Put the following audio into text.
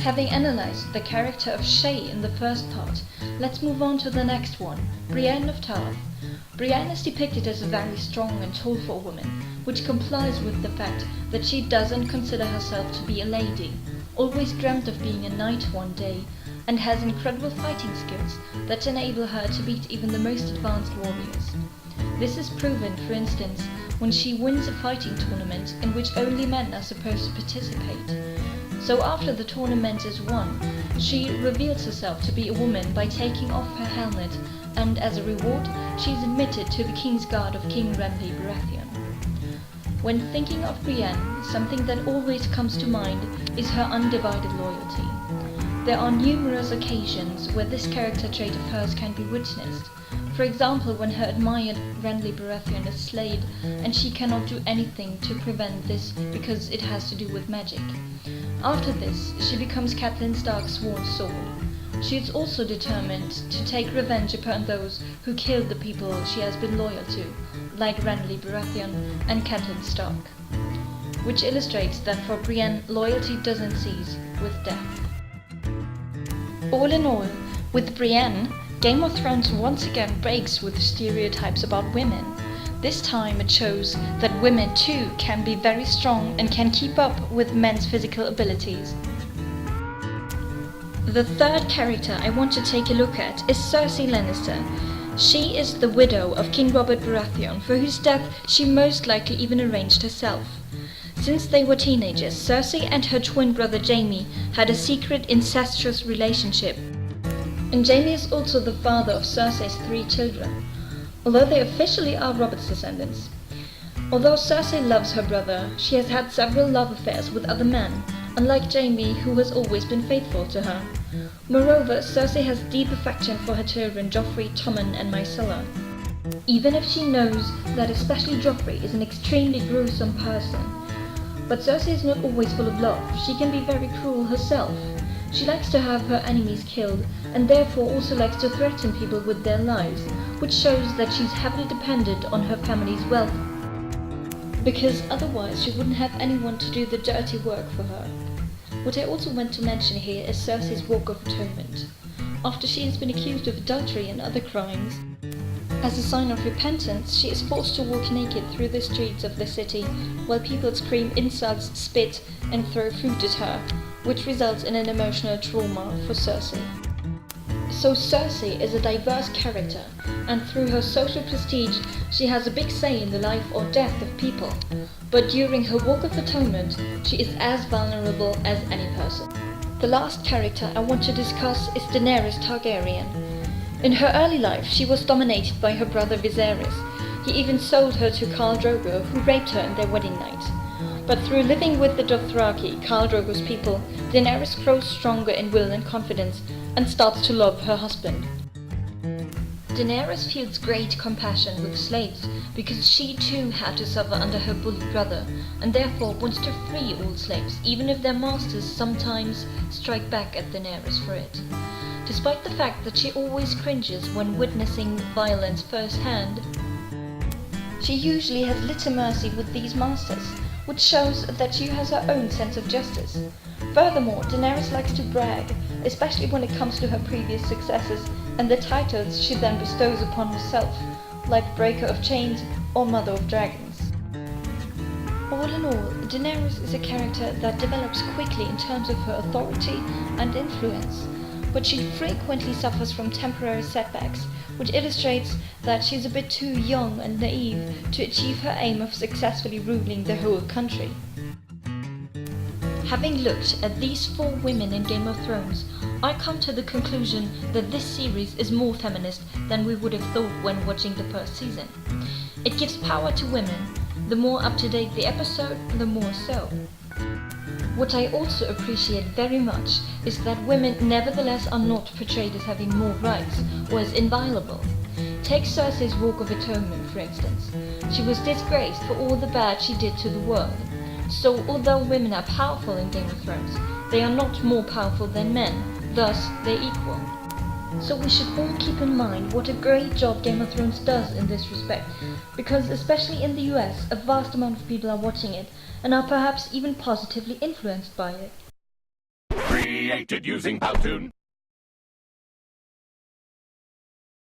Having analyzed the character of Shae in the first part, let's move on to the next one, Brienne of Tarth. Brienne is depicted as a very strong and soulful woman, which complies with the fact that she doesn't consider herself to be a lady, always dreamt of being a knight one day, and has incredible fighting skills that enable her to beat even the most advanced warriors. This is proven, for instance, when she wins a fighting tournament in which only men are supposed to participate. So after the tournament is won, she reveals herself to be a woman by taking off her helmet, and as a reward, she is admitted to the King's Guard of King Renly Baratheon. When thinking of Brienne, something that always comes to mind is her undivided loyalty. There are numerous occasions where this character trait of hers can be witnessed. For example, when her admired Renly Baratheon is slayed, and she cannot do anything to prevent this because it has to do with magic. After this, she becomes Catelyn Stark's sworn sword. She is also determined to take revenge upon those who killed the people she has been loyal to, like Renly Baratheon and Catelyn Stark. Which illustrates that for Brienne, loyalty doesn't cease with death. All in all, with Brienne, Game of Thrones once again breaks with stereotypes about women. This time it shows that women too can be very strong and can keep up with men's physical abilities. The third character I want to take a look at is Cersei Lannister. She is the widow of King Robert Baratheon, for whose death she most likely even arranged herself. Since they were teenagers, Cersei and her twin brother Jaime had a secret incestuous relationship. And Jaime is also the father of Cersei's 3 children, although they officially are Robert's descendants. Although Cersei loves her brother, she has had several love affairs with other men, unlike Jaime, who has always been faithful to her. Moreover, Cersei has deep affection for her children Joffrey, Tommen and Myrcella. Even if she knows that especially Joffrey is an extremely gruesome person. But Cersei is not always full of love. She can be very cruel herself. She likes to have her enemies killed, and therefore also likes to threaten people with their lives, which shows that she's heavily dependent on her family's wealth, because otherwise she wouldn't have anyone to do the dirty work for her. What I also want to mention here is Cersei's Walk of Atonement. After she has been accused of adultery and other crimes, as a sign of repentance, she is forced to walk naked through the streets of the city, while people scream insults, spit, and throw food at her, which results in an emotional trauma for Cersei. So Cersei is a diverse character, and through her social prestige, she has a big say in the life or death of people. But during her Walk of Atonement, she is as vulnerable as any person. The last character I want to discuss is Daenerys Targaryen. In her early life, she was dominated by her brother Viserys. He even sold her to Khal Drogo, who raped her in their wedding night. But through living with the Dothraki, Khal Drogo's people, Daenerys grows stronger in will and confidence, and starts to love her husband. Daenerys feels great compassion with slaves, because she too had to suffer under her bully brother, and therefore wants to free all slaves, even if their masters sometimes strike back at Daenerys for it. Despite the fact that she always cringes when witnessing violence firsthand, she usually has little mercy with these masters, which shows that she has her own sense of justice. Furthermore, Daenerys likes to brag, especially when it comes to her previous successes and the titles she then bestows upon herself, like Breaker of Chains or Mother of Dragons. All in all, Daenerys is a character that develops quickly in terms of her authority and influence, but she frequently suffers from temporary setbacks, which illustrates that she is a bit too young and naive to achieve her aim of successfully ruling the whole country. Having looked at these 4 women in Game of Thrones, I come to the conclusion that this series is more feminist than we would have thought when watching the first season. It gives power to women. The more up-to-date the episode, the more so. What I also appreciate very much is that women nevertheless are not portrayed as having more rights or as inviolable. Take Cersei's Walk of Atonement, for instance. She was disgraced for all the bad she did to the world. So although women are powerful in Game of Thrones, they are not more powerful than men, thus they're equal. So we should all keep in mind what a great job Game of Thrones does in this respect, because especially in the US, a vast amount of people are watching it and are perhaps even positively influenced by it. created using Powtoon.